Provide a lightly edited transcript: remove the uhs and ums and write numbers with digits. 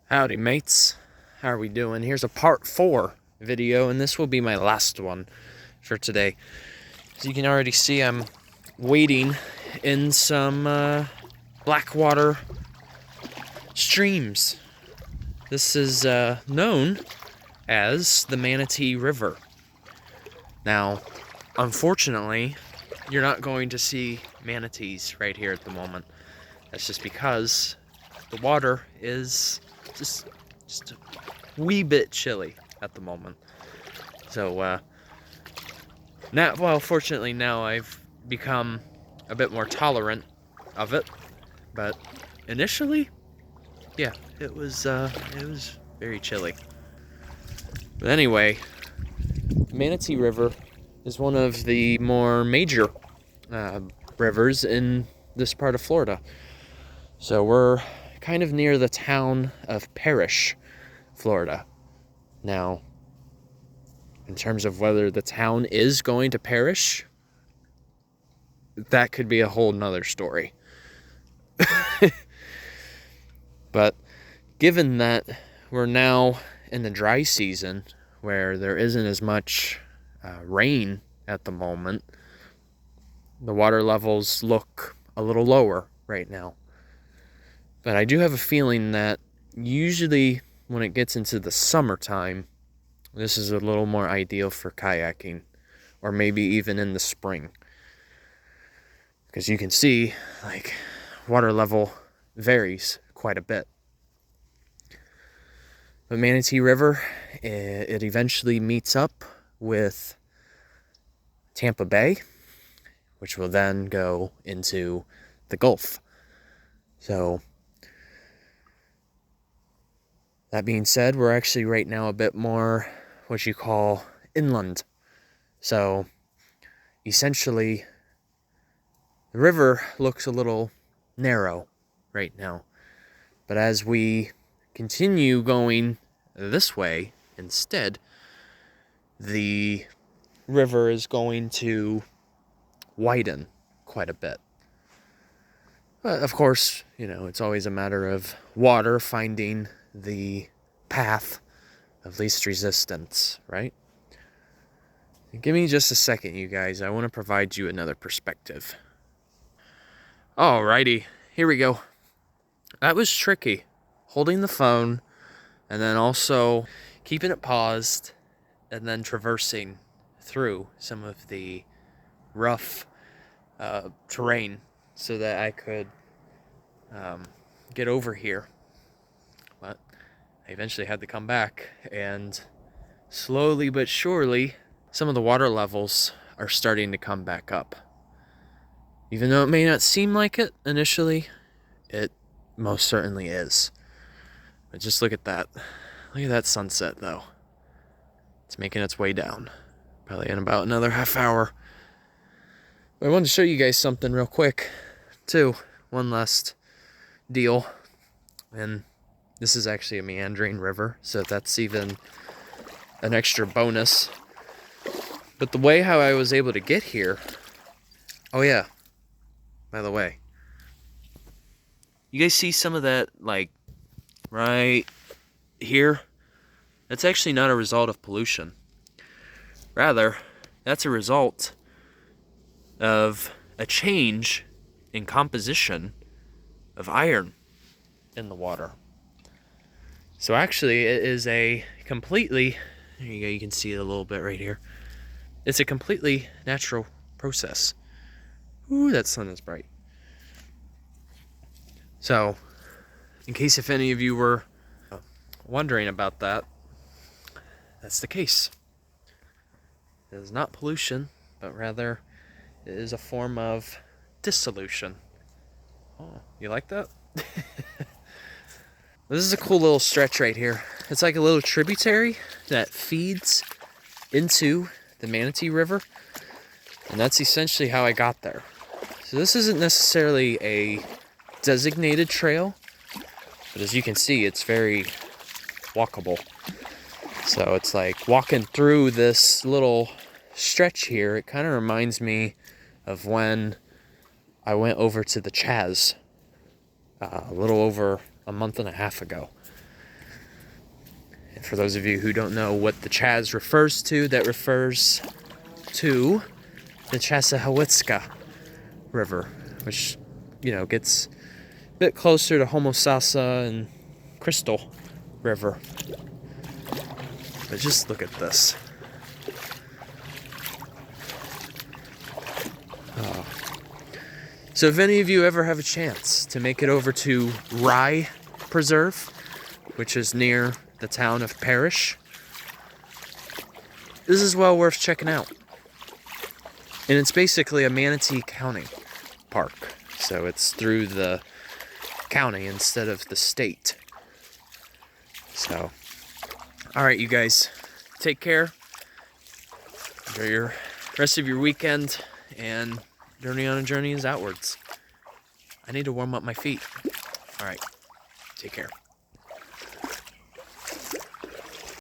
Howdy mates, how are we doing? Here's a part 4 video, and this will be my last one for today. As you can already see, I'm wading in some blackwater streams. This is known as the Manatee River. Now, unfortunately, you're not going to see manatees right here at the moment. That's just because the water is just a wee bit chilly at the moment. So fortunately now I've become a bit more tolerant of it, but initially, yeah, it was very chilly. But anyway, Manatee River is one of the more major rivers in this part of Florida. So we're kind of near the town of Parrish, Florida. Now, in terms of whether the town is going to perish, that could be a whole nother story. But given that we're now in the dry season where there isn't as much rain at the moment, the water levels look a little lower right now. But I do have a feeling that usually when it gets into the summertime, this is a little more ideal for kayaking, or maybe even in the spring. Because you can see, like, water level varies quite a bit. The Manatee River, it eventually meets up with Tampa Bay, which will then go into the Gulf. So, that being said, we're actually right now a bit more what you call inland. So, essentially, the river looks a little narrow right now. But as we continue going this way instead, the river is going to widen quite a bit. But of course, it's always a matter of water finding the path of least resistance, right? Give me just a second, you guys. I want to provide you another perspective. Alrighty, here we go. That was tricky. Holding the phone and then also keeping it paused and then traversing through some of the rough terrain so that I could get over here. But I eventually had to come back, and slowly but surely some of the water levels are starting to come back up. Even though it may not seem like it initially, it most certainly is. But just look at that. Look at that sunset, though. It's making its way down. Probably in about another half hour. But I wanted to show you guys something real quick, too. One last deal. And this is actually a meandering river, so that's even an extra bonus. But the way how I was able to get here... Oh yeah, by the way. You guys see some of that, like, right here? That's actually not a result of pollution. Rather, that's a result of a change in composition of iron in the water. So actually, it is a completely, there you go, you can see it a little bit right here. It's a completely natural process. Ooh, that sun is bright. So, in case if any of you were wondering about that, that's the case. It is not pollution, but rather it is a form of dissolution. Oh, you like that? This is a cool little stretch right here. It's like a little tributary that feeds into the Manatee River, and that's essentially how I got there. So this isn't necessarily a designated trail, but as you can see, it's very walkable. So it's like walking through this little stretch here. It kind of reminds me of when I went over to the Chaz a little over a month and a half ago. And for those of you who don't know what the Chaz refers to, that refers to the Chassahowitzka River, which, you know, gets a bit closer to Homosassa and Crystal River. But just look at this. Oh. So if any of you ever have a chance to make it over to Rye Preserve, which is near the town of Parrish, this is well worth checking out. And it's basically a Manatee County park. So it's through the county instead of the state. So, alright you guys, take care. Enjoy your rest of your weekend, and Journey on a Journey is outwards. I need to warm up my feet. Alright, take care.